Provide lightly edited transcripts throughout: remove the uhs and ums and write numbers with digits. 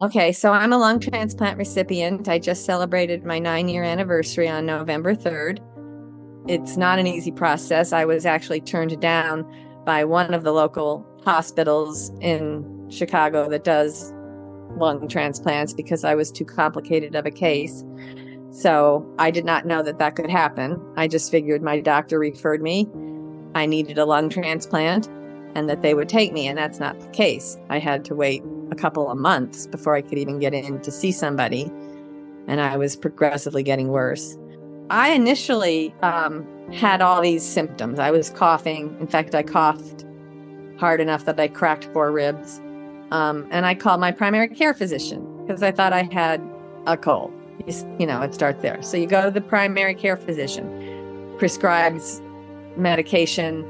Okay, so I'm a lung transplant recipient. I just celebrated my 9-year anniversary on November 3rd. It's not an easy process. I was actually turned down by one of the local hospitals in Chicago that does lung transplants because I was too complicated of a case. So I did not know that that could happen. I just figured my doctor referred me. I needed a lung transplant and that they would take me, and that's not the case. I had to wait a couple of months before I could even get in to see somebody, and I was progressively getting worse. I initially had all these symptoms. I was coughing. In fact, I coughed hard enough that I cracked 4 ribs. And I called my primary care physician because I thought I had a cold. It starts there. So you go to the primary care physician, prescribes medication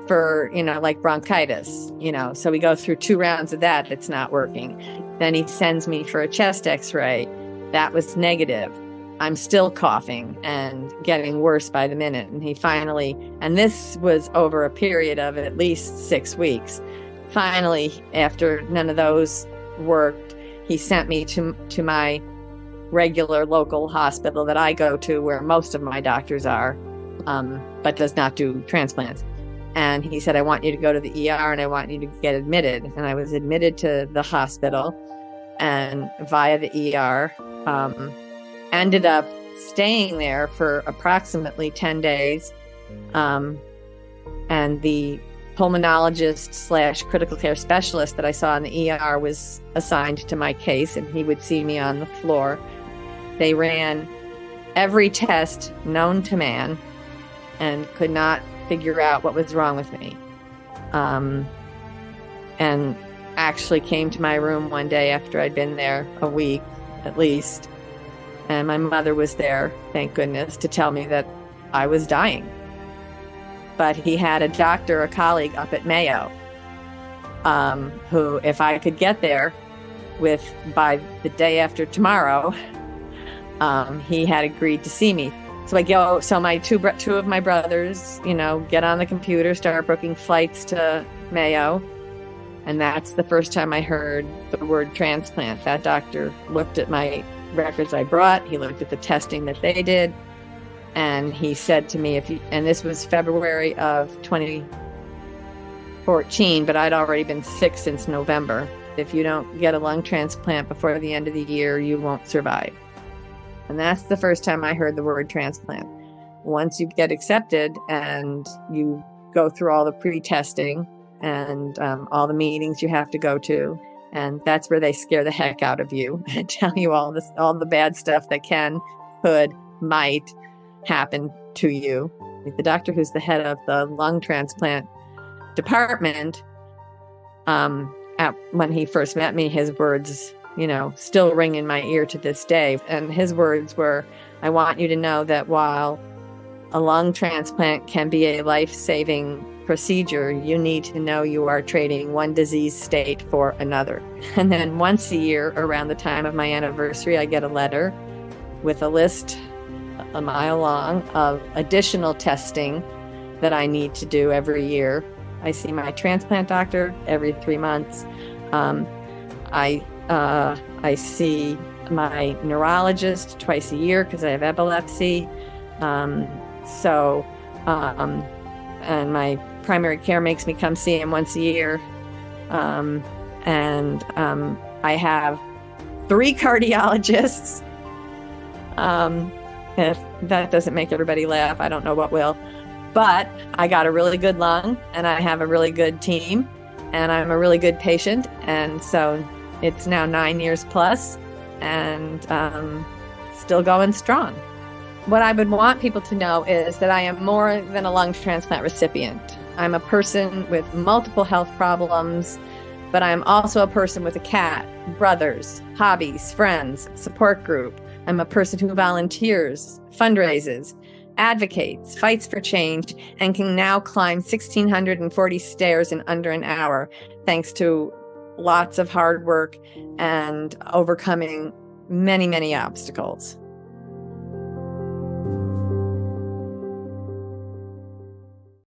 for, like bronchitis, so we go through 2 rounds of that. It's not working. Then he sends me for a chest x-ray. That was negative. I'm still coughing and getting worse by the minute. And he finally, and this was over a period of at least 6 weeks. Finally, after none of those worked, he sent me to my regular local hospital that I go to, where most of my doctors are, but does not do transplants. And he said, I want you to go to the ER and I want you to get admitted. And I was admitted to the hospital and via the ER, ended up staying there for approximately 10 days. And the pulmonologist / critical care specialist that I saw in the ER was assigned to my case, and he would see me on the floor. They ran every test known to man and could not figure out what was wrong with me. And actually came to my room one day after I'd been there a week at least. And my mother was there, thank goodness, to tell me that I was dying. But he had a doctor, a colleague up at Mayo, who, if I could get there by the day after tomorrow, he had agreed to see me. So I go. So my two of my brothers, get on the computer, start booking flights to Mayo, and that's the first time I heard the word transplant. That doctor looked at my records I brought. He looked at the testing that they did. And he said to me, and this was February of 2014, but I'd already been sick since November. If you don't get a lung transplant before the end of the year, you won't survive. And that's the first time I heard the word transplant. Once you get accepted and you go through all the pre-testing and all the meetings you have to go to, and that's where they scare the heck out of you and tell you all the bad stuff that might happen to you. Like the doctor who's the head of the lung transplant department, when he first met me, his words, still ring in my ear to this day. And his words were, I want you to know that while a lung transplant can be a life-saving procedure, you need to know you are trading one disease state for another. And then once a year, around the time of my anniversary, I get a letter with a list a mile long of additional testing that I need to do every year. I see my transplant doctor every 3 months. I see my neurologist twice a year because I have epilepsy. And my primary care makes me come see him once a year. I have 3 cardiologists. If that doesn't make everybody laugh, I don't know what will. But I got a really good lung, and I have a really good team, and I'm a really good patient. And so it's now 9 years plus, and still going strong. What I would want people to know is that I am more than a lung transplant recipient. I'm a person with multiple health problems, but I'm also a person with a cat, brothers, hobbies, friends, support group. I'm a person who volunteers, fundraises, advocates, fights for change, and can now climb 1,640 stairs in under an hour, thanks to lots of hard work and overcoming many, many obstacles.